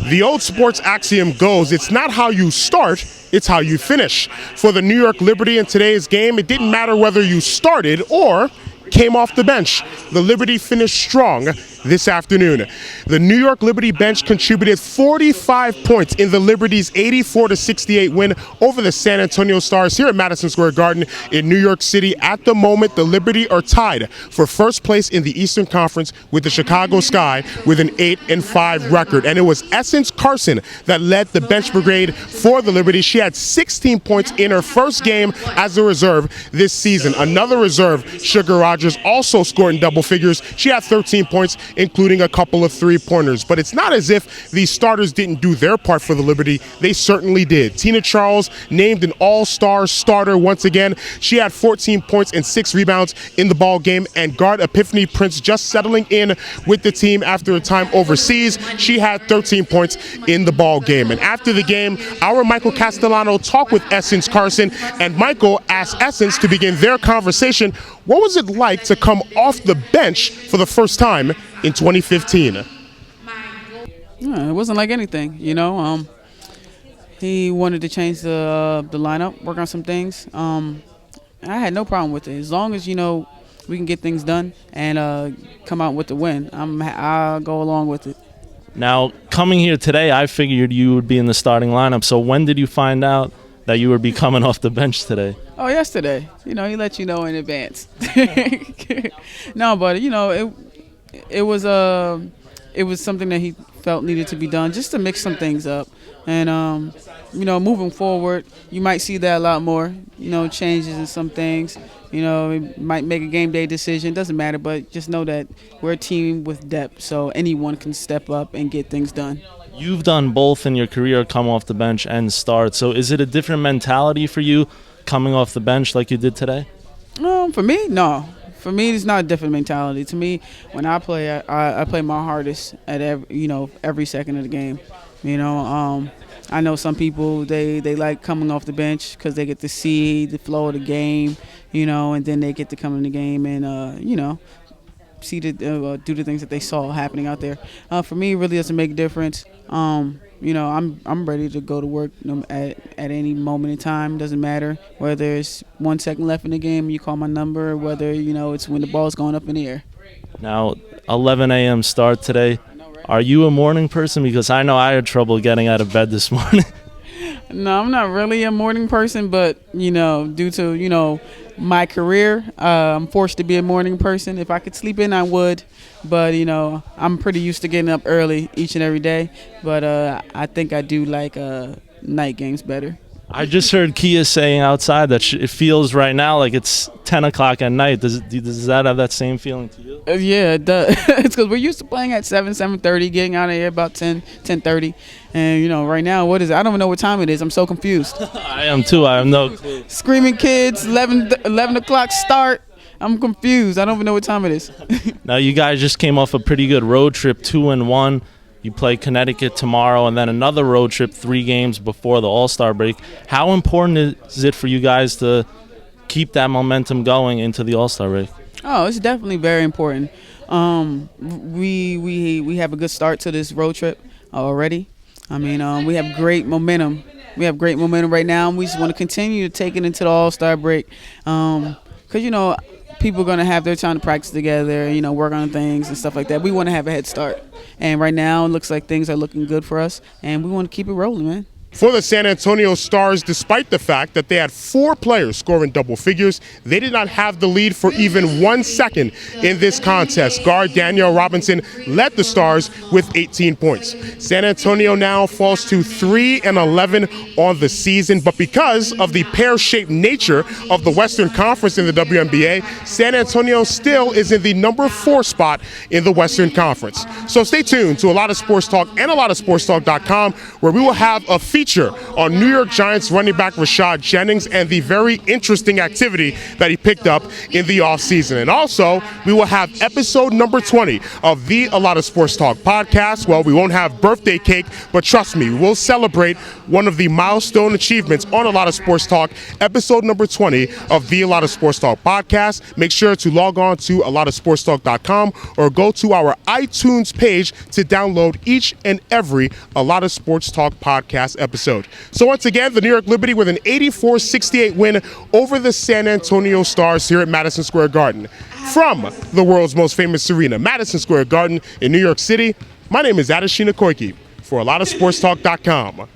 The old sports axiom goes, it's not how you start, it's how you finish. For the New York Liberty in today's game, it didn't matter whether you started or came off the bench. The Liberty finished strong this afternoon. The New York Liberty bench contributed 45 points in the Liberty's 84-68 win over the San Antonio Stars here at Madison Square Garden in New York City. At the moment, the Liberty are tied for first place in the Eastern Conference with the Chicago Sky with an 8-5 record. And it was Essence Carson that led the bench brigade for the Liberty. She had 16 points in her first game as a reserve this season. Another reserve, Sugar Rogers, also scored in double figures. She had 13 points, including a couple of three-pointers. But it's not as if these starters didn't do their part for the Liberty. They certainly did. Tina Charles named an all-star starter once again. She had 14 points and 6 rebounds in the ball game. And guard Epiphany Prince, just settling in with the team after a time overseas, she had 13 points in the ball game. And after the game, our Michael Castellano talked with Essence Carson, and Michael asked Essence to begin their conversation. What was it like to come off the bench for the first time in 2015? It wasn't like anything, you know. He wanted to change the lineup, work on some things. I had no problem with it. As long as, we can get things done and come out with the win, I'll go along with it. Now, coming here today, I figured you would be in the starting lineup. So when did you find out that you would be coming off the bench today? Oh, yesterday. He let you know in advance. No, but it was something that he felt needed to be done just to mix some things up. And moving forward, you might see that a lot more. Changes in some things. We might make a game day decision. Doesn't matter, but just know that we're a team with depth, so anyone can step up and get things done. You've done both in your career, come off the bench and start. So is it a different mentality for you coming off the bench like you did today? For me, no. For me, it's not a different mentality. To me, when I play, I play my hardest at every second of the game. I know some people they like coming off the bench because they get to see the flow of the game, and then they get to come in the game and see do the things that they saw happening out there. For me, it really doesn't make a difference. I'm ready to go to work at any moment in time. Doesn't matter whether it's 1 second left in the game, you call my number, or whether it's when the ball's going up in the air. Now, 11 a.m. start today. Are you a morning person? Because I know I had trouble getting out of bed this morning. No, I'm not really a morning person, but due to my career, I'm forced to be a morning person. If I could sleep in, I would, but I'm pretty used to getting up early each and every day. But I think I do like night games better. I just heard Kia saying outside that it feels right now like it's 10 o'clock at night. Does that have that same feeling to you? Yeah, it does. It's because we're used to playing at 7:30, getting out of here about 10:30. And, right now, what is it? I don't even know what time it is. I'm so confused. I am too. I have no clue. Screaming kids, 11 o'clock start. I'm confused. I don't even know what time it is. Now, you guys just came off a pretty good road trip, 2-1. You play Connecticut tomorrow and then another road trip 3 games before the All-Star break. How important is it for you guys to keep that momentum going into the All-Star break? Oh, it's definitely very important. We have a good start to this road trip already. We have great momentum. We have great momentum right now, and we just want to continue to take it into the All-Star break. Because, people are going to have their time to practice together, work on things and stuff like that. We want to have a head start. And right now, it looks like things are looking good for us, and we want to keep it rolling, man. For the San Antonio Stars, despite the fact that they had 4 players scoring double figures, they did not have the lead for even 1 second in this contest. Guard Danielle Robinson led the Stars with 18 points. San Antonio now falls to 3-11 on the season, but because of the pear-shaped nature of the Western Conference in the WNBA, San Antonio still is in the number 4 spot in the Western Conference. So stay tuned to A Lot of Sports Talk and A Lot of Sports Talk.com, where we will have a feature feature on New York Giants running back Rashad Jennings and the very interesting activity that he picked up in the offseason. And also, we will have episode number 20 of the A Lot of Sports Talk podcast. Well, we won't have birthday cake, but trust me, we'll celebrate one of the milestone achievements on A Lot of Sports Talk, episode number 20 of the A Lot of Sports Talk podcast. Make sure to log on to alotofsportstalk.com or go to our iTunes page to download each and every A Lot of Sports Talk podcast episode. So once again, the New York Liberty with an 84-68 win over the San Antonio Stars here at Madison Square Garden. From the world's most famous arena, Madison Square Garden in New York City, my name is Adeshina Koike for alotofsportstalk.com.